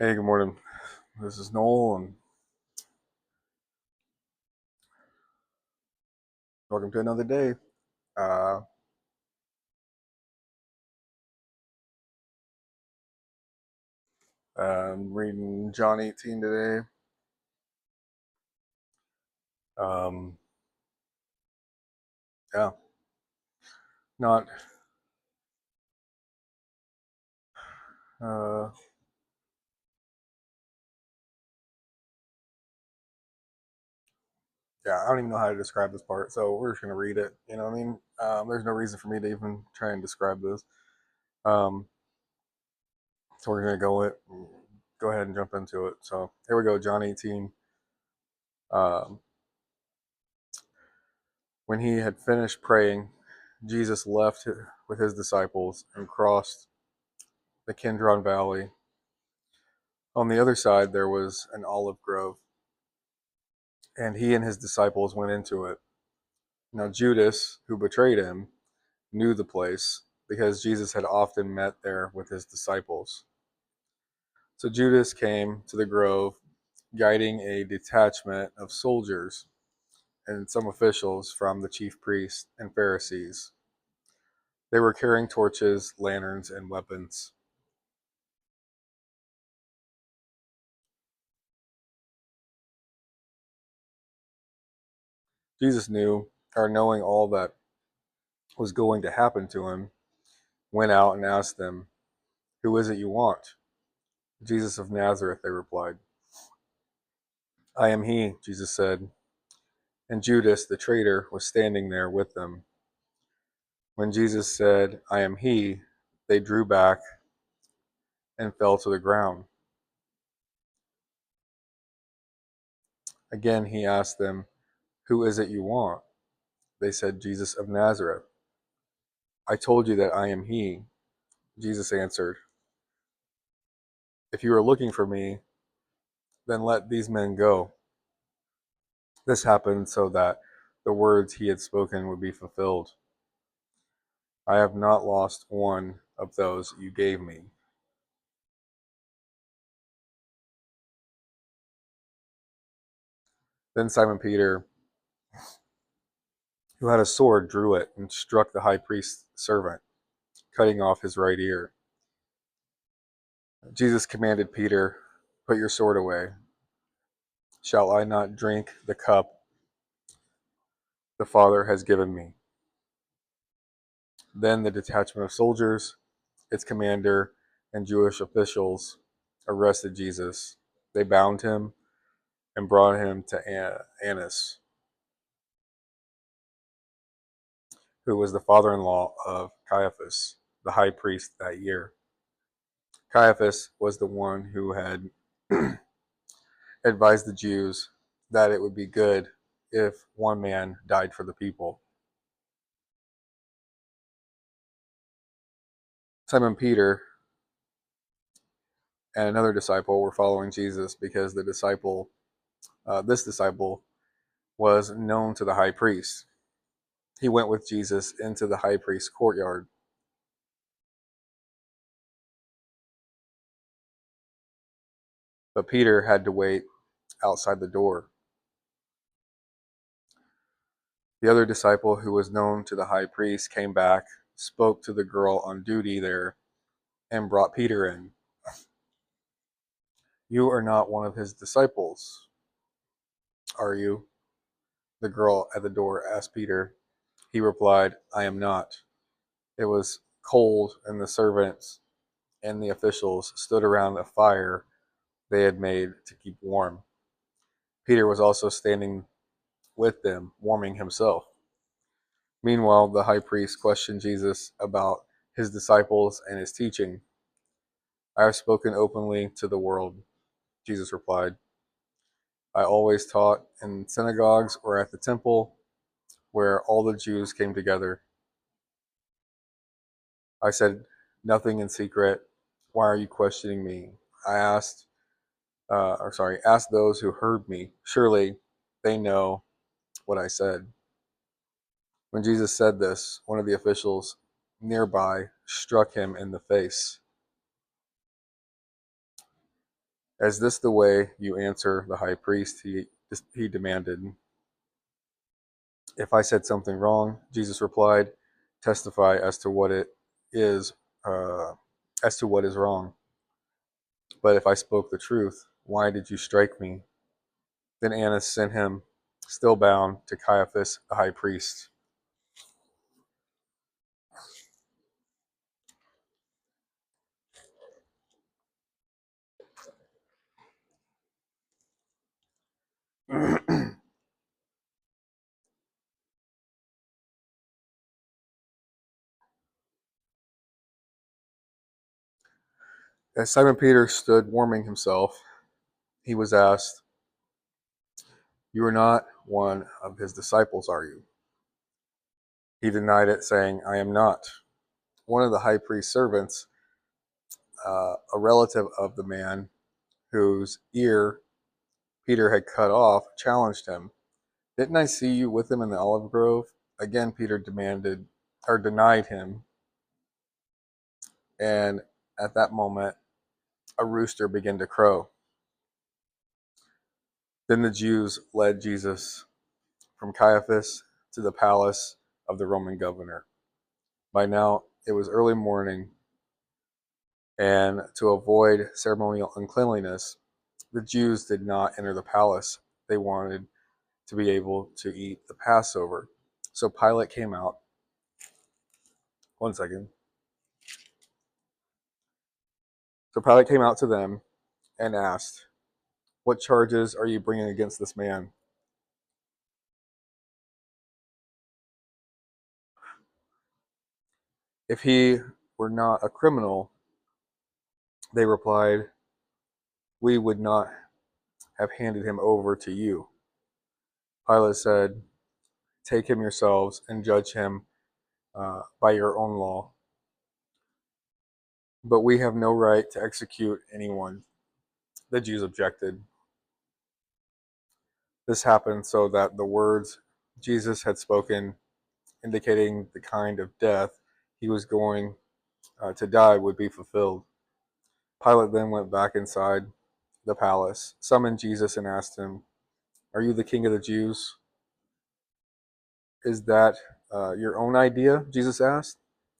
Hey, good morning. This is Noel, and welcome to another day. Uh, I'm reading John 18 today. Um, yeah, not. Uh, yeah, I don't even know how to describe this part, so we're just gonna read it. You know what I mean? There's no reason for me to even try and describe this. Um, so we're gonna go ahead and jump into it. So here we go, John 18. Um, when he had finished praying, Jesus left with his disciples and crossed the Kidron Valley. On the other side, there was an olive grove, and he and his disciples went into it. Now, Judas, who betrayed him, knew the place because Jesus had often met there with his disciples. So Judas came to the grove, guiding a detachment of soldiers and some officials from the chief priests and Pharisees. They were carrying torches, lanterns, and weapons. Jesus knew, or knowing all that was going to happen to him, went out and asked them, "Who is it you want?" "Jesus of Nazareth," they replied. "I am he," Jesus said. And Judas, the traitor, was standing there with them. When Jesus said, "I am he," they drew back and fell to the ground. Again, he asked them, "Who is it you want?" They said, "Jesus of Nazareth." "I told you that I am he," Jesus answered. "If you are looking for me, then let these men go." This happened so that the words he had spoken would be fulfilled. "I have not lost one of those you gave me." Then Simon Peter, who had a sword, drew it and struck the high priest's servant, cutting off his right ear. Jesus commanded Peter, "Put your sword away. Shall I not drink the cup the Father has given me?" Then the detachment of soldiers, its commander, and Jewish officials arrested Jesus. They bound him and brought him to Annas, who was the father-in-law of Caiaphas, the high priest that year. Caiaphas was the one who had advised the Jews that it would be good if one man died for the people. Simon Peter and another disciple were following Jesus because this disciple, was known to the high priest. He went with Jesus into the high priest's courtyard, but Peter had to wait outside the door. The other disciple, who was known to the high priest, came back, spoke to the girl on duty there, and brought Peter in. "You are not one of his disciples, are you?" the girl at the door asked Peter. He replied, "I am not." It was cold, and the servants and the officials stood around a fire they had made to keep warm. Peter was also standing with them, warming himself. Meanwhile, the high priest questioned Jesus about his disciples and his teaching. "I have spoken openly to the world," Jesus replied. "I always taught in synagogues or at the temple where all the Jews came together. I said nothing in secret. Why are you questioning me?" I asked, ask those who heard me. Surely they know what I said." When Jesus said this, one of the officials nearby struck him in the face. Is this the way you answer the high priest? He demanded. If I said something wrong, Jesus replied, testify is, uh, as to what is wrong. But if I spoke the truth, why did you strike me? Then Annas sent him, still bound, to Caiaphas, the high priest. As Simon Peter stood warming himself, he was asked, you are not one of his disciples, are you? He denied it, saying, I am not. One of the high priest's servants, a relative of the man whose ear Peter had cut off, challenged him. Didn't I see you with him in the olive grove? Again, Peter denied him. And at that moment, a rooster began to crow. Then the Jews led Jesus from Caiaphas to the palace of the Roman governor. By now, it was early morning, and to avoid ceremonial uncleanliness, the Jews did not enter the palace. They wanted to be able to eat the Passover. So Pilate came out. One second. So Pilate came out to them and asked, what charges are you bringing against this man? If he were not a criminal, they replied, we would not have handed him over to you. Pilate said, take him yourselves and judge him by your own law. But we have no right to execute anyone. The Jews objected. This happened so that the words Jesus had spoken, indicating the kind of death he was going to die, would be fulfilled. Pilate then went back inside the palace, summoned Jesus, and asked him, are you the king of the Jews? Is that your own idea? Jesus asked.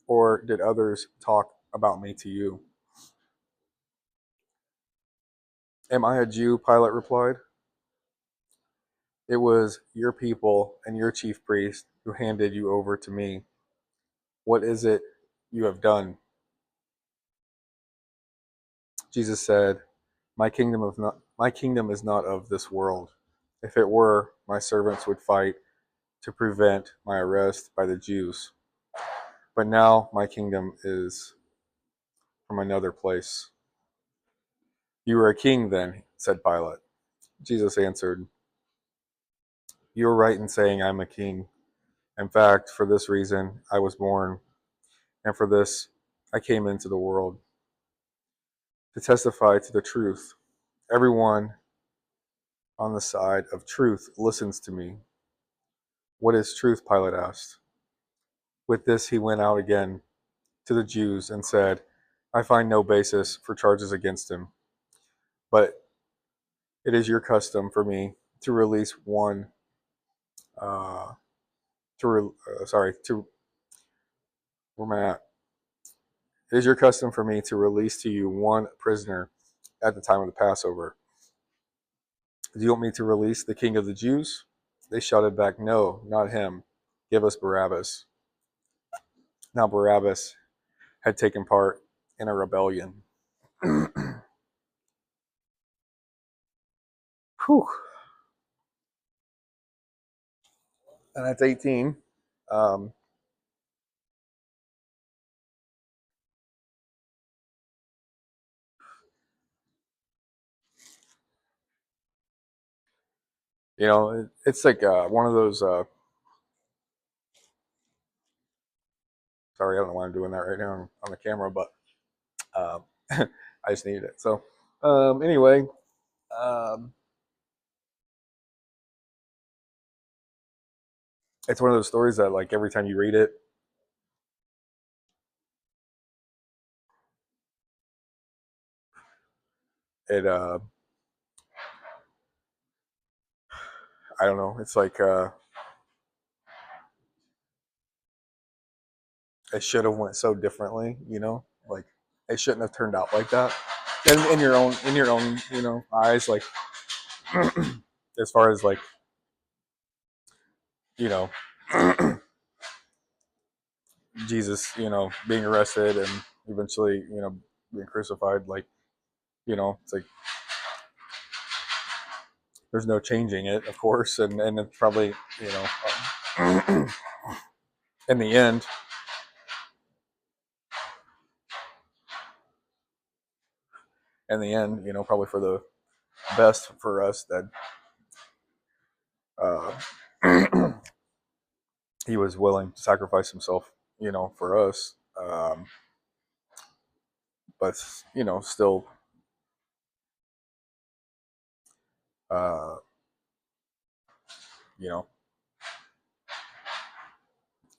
Or did others talk about me to you? Am I a Jew? Pilate replied. It was your people and your chief priest who handed you over to me. What is it you have done? Jesus said, my kingdom is not of this world. If it were, my servants would fight to prevent my arrest by the Jews. But now my kingdom is from another place. You are a king then, said Pilate. Jesus answered, you are right in saying I'm a king. In fact, for this reason I was born, and for this I came into the world, to testify to the truth. Everyone on the side of truth listens to me. What is truth? Pilate asked. With this he went out again to the Jews and said, I find no basis for charges against him, but it is your custom for me to release one uh, to where am I at? It is your custom for me to release to you one prisoner at the time of the Passover. Do you want me to release the king of the Jews? They shouted back, no, not him. Give us Barabbas. Now Barabbas had taken part in a rebellion. Whew. And that's 18. Um, it's like one of those. Sorry, I don't know why I'm doing that right now on the camera, but um, I just needed it. So, anyway, um, it's one of those stories that, like, every time you read it, it I don't know. It's like it should have went so differently, you know. Like it shouldn't have turned out like that. And in your own, you know, eyes, like as far as like you know, Jesus, you know, being arrested and eventually, you know, being crucified, like you know, it's like there's no changing it, of course, and it's probably you know, in the end, you know, probably for the best for us that uh, he was willing to sacrifice himself, you know, for us. But you know, still, uh, you know,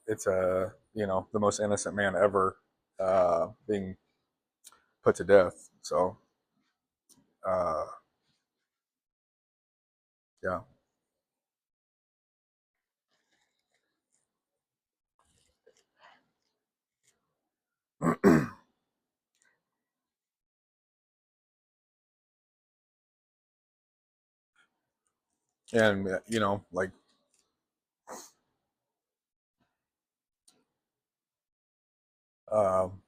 it's a you know the most innocent man ever being put to death. So uh, yeah, and you know, like um,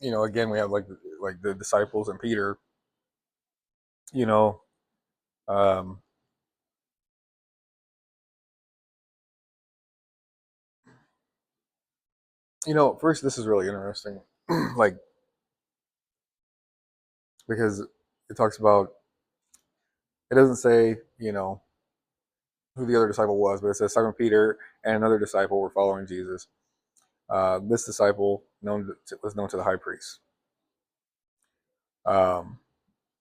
you know, again, we have like the disciples and Peter. You know, um, you know, first this is really interesting, like because it talks about it doesn't say you know who the other disciple was, but it says Simon Peter and another disciple were following Jesus. This disciple was known to the high priest. Um,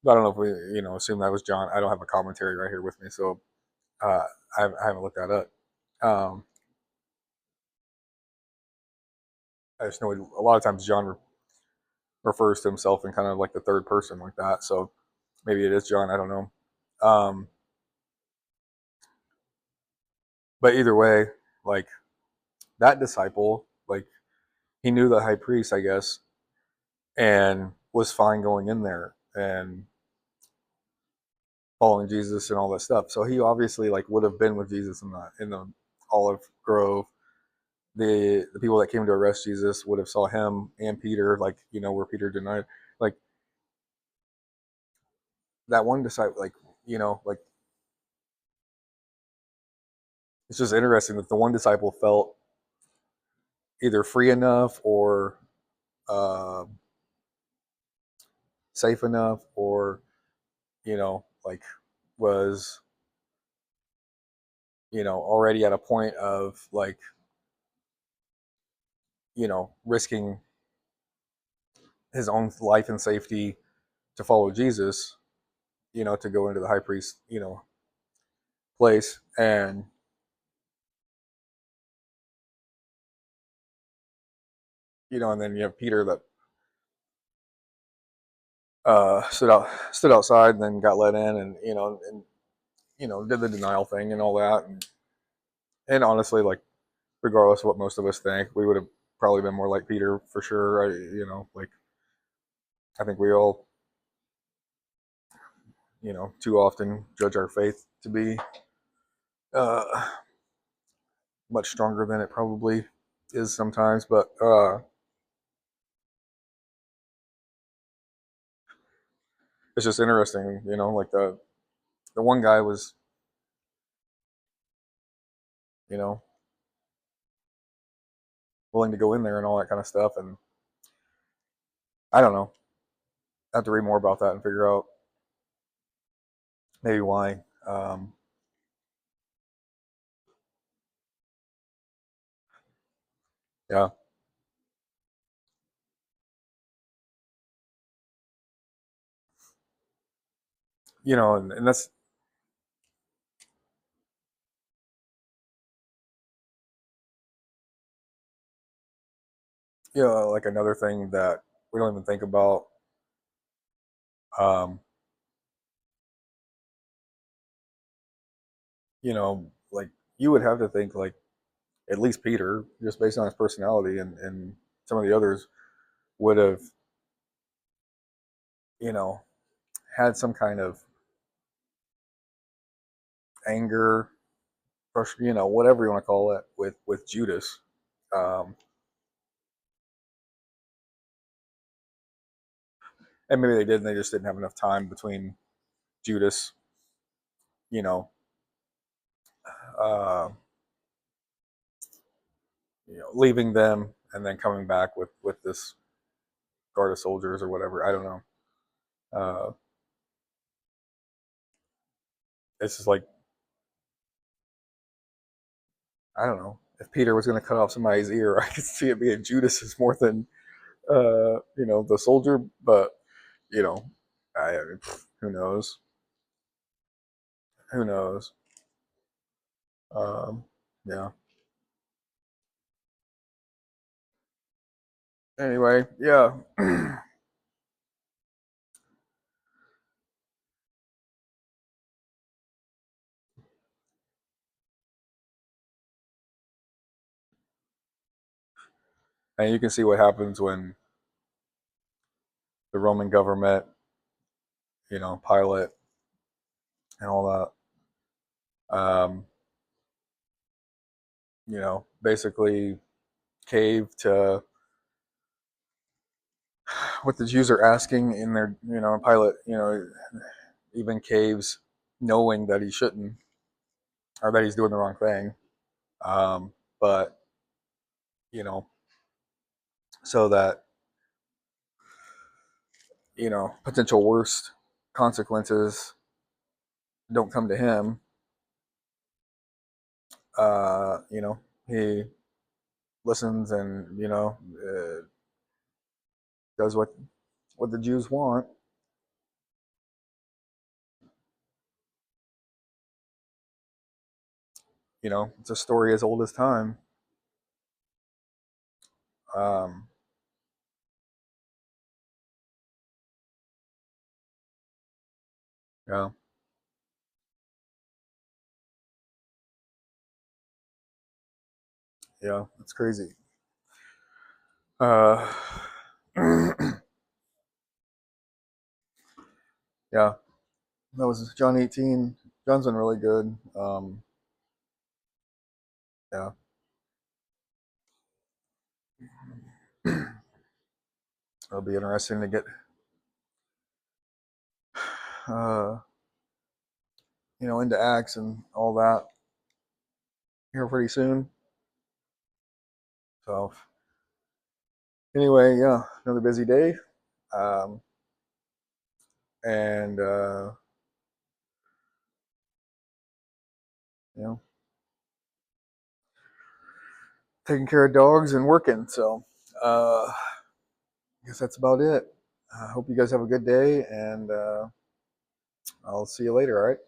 I don't know if we, you know, assume that was John. I don't have a commentary right here with me, so I haven't looked that up. Um, I just know a lot of times John refers to himself in kind of like the third person like that. So maybe it is John. I don't know. Um, but either way, like that disciple, like he knew the high priest, I guess, and was fine going in there and following Jesus and all that stuff. So he obviously like would have been with Jesus in the olive grove. The people that came to arrest Jesus would have saw him and Peter, like you know where Peter denied, like that one disciple, like you know, like it's just interesting that the one disciple felt either free enough or uh, safe enough, or you know, like was you know already at a point of like you know risking his own life and safety to follow Jesus, you know, to go into the high priest, you know, place. And, you know, and then you have Peter that stood outside and then got let in and, you know, did the denial thing and all that. And honestly, like, regardless of what most of us think, we would have probably been more like Peter for sure. You know, like, I think we all, you know, too often judge our faith to be uh, much stronger than it probably is sometimes. But it's just interesting, you know, like the one guy was, you know, willing to go in there and all that kind of stuff. And I don't know. I have to read more about that and figure out maybe why. Um, yeah, you know, and that's like another thing that we don't even think about. Um, like you would have to think like at least Peter, just based on his personality, and some of the others would have, you know, had some kind of anger, whatever you want to call it, with Judas. Um, and maybe they did, and they just didn't have enough time between Judas, you know, uh, leaving them and then coming back with this guard of soldiers or whatever. I don't know. Uh, it's just like I don't know. If Peter was going to cut off somebody's ear, I could see it being Judas's more than the soldier. But you know, who knows? Who knows? Um, yeah. Anyway, yeah. And you can see what happens when the Roman government, Pilate and all that, basically cave to what the Jews are asking in their, Pilate, even caves knowing that he shouldn't or that he's doing the wrong thing. But, you know, so that, potential worst consequences don't come to him, he listens and, does what the Jews want. It's a story as old as time. Um, yeah, yeah, it's crazy. Uh, yeah, that was John 18. John's been really good. Yeah, it'll be interesting to get, uh, into Acts and all that here pretty soon. So, anyway, yeah, another busy day. Um, and, you know, taking care of dogs and working. So, I guess that's about it. I hope you guys have a good day, and I'll see you later, all right?